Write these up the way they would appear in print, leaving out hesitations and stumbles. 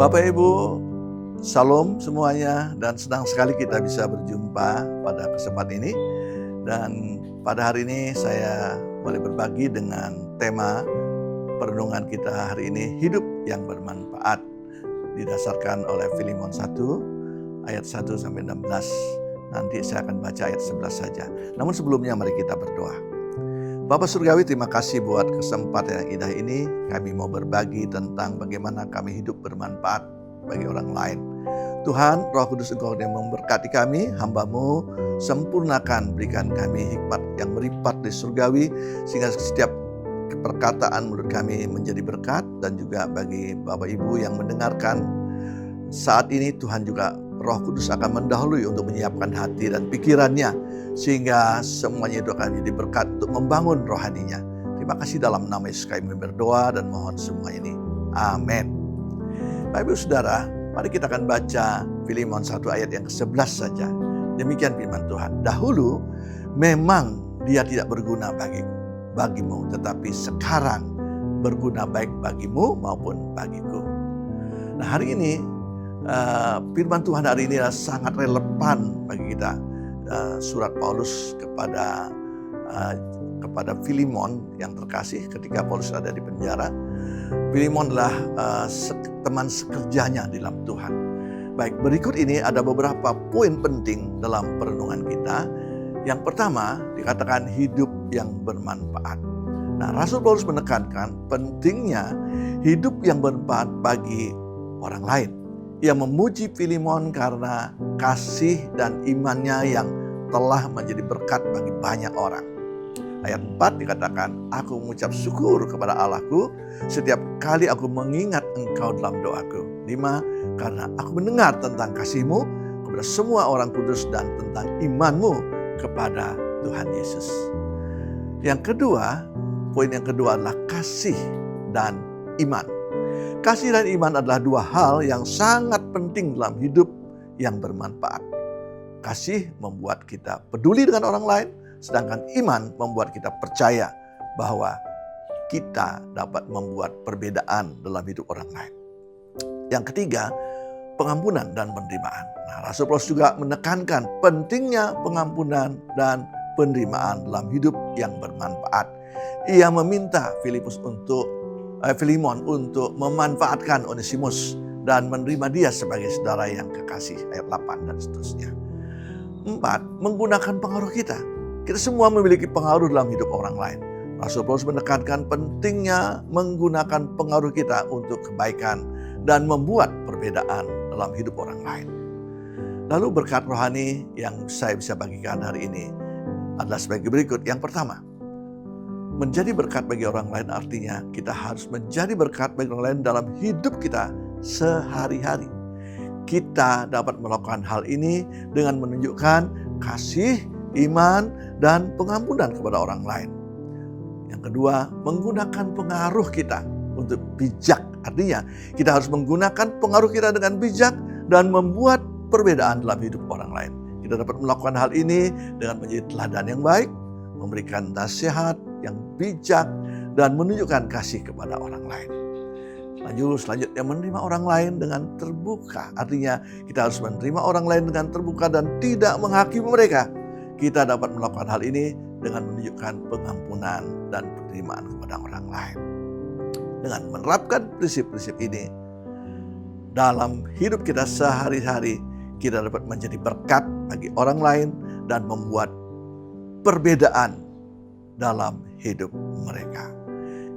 Bapak Ibu, Salam semuanya, dan senang sekali kita bisa berjumpa pada kesempatan ini. Dan pada hari ini saya boleh berbagi dengan tema perenungan kita hari ini, hidup yang bermanfaat, didasarkan oleh Filemon 1 ayat 1 sampai 16. Nanti saya akan baca ayat 11 saja. Namun sebelumnya mari kita berdoa. Bapak Surgawi, terima kasih buat kesempatan yang indah ini. Kami mau berbagi tentang bagaimana kami hidup bermanfaat bagi orang lain. Tuhan, Roh Kudus Engkau yang memberkati kami, hamba-Mu, sempurnakan, berikan kami hikmat yang meripat di surgawi, sehingga setiap perkataan mulut kami menjadi berkat, dan juga bagi Bapak Ibu yang mendengarkan saat ini, Tuhan juga Roh Kudus akan mendahului untuk menyiapkan hati dan pikirannya, sehingga semuanya itu akan menjadi berkat untuk membangun rohaninya. Terima kasih, dalam nama Yesus kami berdoa dan mohon semua ini. Amin. Bapak Ibu Saudara, mari kita akan baca Filemon 1 ayat yang ke-11 saja. Demikian firman Tuhan. Dahulu memang dia tidak berguna bagimu, tetapi sekarang berguna baik bagimu maupun bagiku. Nah, hari ini firman Tuhan hari ini adalah sangat relevan bagi kita. Surat Paulus kepada Filemon yang terkasih ketika Paulus ada di penjara. Filemon adalah teman sekerjanya di dalam Tuhan. Baik, berikut ini ada beberapa poin penting dalam perenungan kita. Yang pertama dikatakan hidup yang bermanfaat. Nah, Rasul Paulus menekankan pentingnya hidup yang bermanfaat bagi orang lain. Ia memuji Filemon karena kasih dan imannya yang telah menjadi berkat bagi banyak orang. Ayat 4 dikatakan, aku mengucap syukur kepada Allahku setiap kali aku mengingat engkau dalam doaku. 5, karena aku mendengar tentang kasihmu kepada semua orang kudus dan tentang imanmu kepada Tuhan Yesus. Yang kedua, poin yang kedua adalah kasih dan iman. Kasih dan iman adalah dua hal yang sangat penting dalam hidup yang bermanfaat. Kasih membuat kita peduli dengan orang lain, sedangkan iman membuat kita percaya bahwa kita dapat membuat perbedaan dalam hidup orang lain. Yang ketiga, pengampunan dan penerimaan. Nah, Rasul Paulus juga menekankan pentingnya pengampunan dan penerimaan dalam hidup yang bermanfaat. Ia meminta Filemon untuk memanfaatkan Onesimus dan menerima dia sebagai saudara yang kekasih, ayat 8 dan seterusnya. 4, menggunakan pengaruh kita. Kita semua memiliki pengaruh dalam hidup orang lain. Rasul Paulus menekankan pentingnya menggunakan pengaruh kita untuk kebaikan dan membuat perbedaan dalam hidup orang lain. Lalu berkat rohani yang saya bisa bagikan hari ini adalah sebagai berikut. Yang pertama, menjadi berkat bagi orang lain artinya kita harus menjadi berkat bagi orang lain dalam hidup kita sehari-hari. Kita dapat melakukan hal ini dengan menunjukkan kasih, iman, dan pengampunan kepada orang lain. Yang kedua, menggunakan pengaruh kita untuk bijak. Artinya kita harus menggunakan pengaruh kita dengan bijak dan membuat perbedaan dalam hidup orang lain. Kita dapat melakukan hal ini dengan menjadi teladan yang baik, memberikan nasihat yang bijak, dan menunjukkan kasih kepada orang lain. Selanjutnya menerima orang lain dengan terbuka. Artinya kita harus menerima orang lain dengan terbuka dan tidak menghakimi mereka. Kita dapat melakukan hal ini dengan menunjukkan pengampunan dan penerimaan kepada orang lain. Dengan menerapkan prinsip-prinsip ini dalam hidup kita sehari-hari, kita dapat menjadi berkat bagi orang lain dan membuat perbedaan dalam hidup mereka.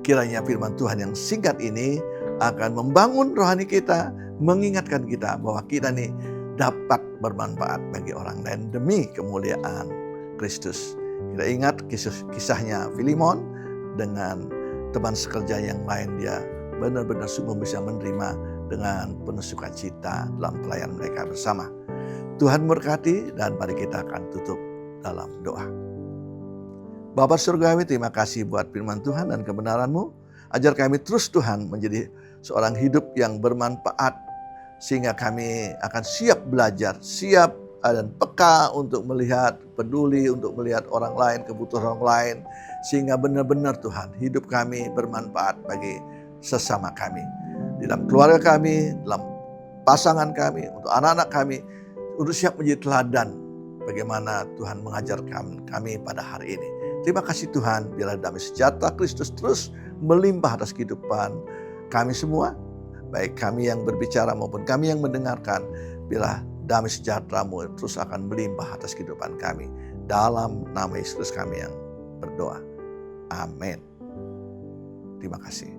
Kiranya firman Tuhan yang singkat ini akan membangun rohani kita, mengingatkan kita bahwa kita nih dapat bermanfaat bagi orang lain demi kemuliaan Kristus. Kita ingat kisahnya Filemon dengan teman sekerja yang lain. Dia benar-benar sungguh bisa menerima dengan penuh sukacita dalam pelayanan mereka bersama. Tuhan berkati, dan mari kita akan tutup dalam doa. Bapa Surgawi, terima kasih buat firman Tuhan dan kebenaran-Mu. Ajar kami terus Tuhan menjadi seorang hidup yang bermanfaat, sehingga kami akan siap belajar, siap dan peka untuk melihat, peduli untuk melihat orang lain, kebutuhan orang lain, sehingga benar-benar Tuhan hidup kami bermanfaat bagi sesama kami, di dalam keluarga kami, dalam pasangan kami, untuk anak-anak kami, untuk siap menjadi teladan bagaimana Tuhan mengajarkan kami pada hari ini. Terima kasih Tuhan, biarlah damai sejahtera Kristus terus melimpah atas kehidupan kami semua, baik kami yang berbicara maupun kami yang mendengarkan. Biarlah damai sejahtera-Mu terus akan melimpah atas kehidupan kami. Dalam nama Yesus kami yang berdoa. Amin. Terima kasih.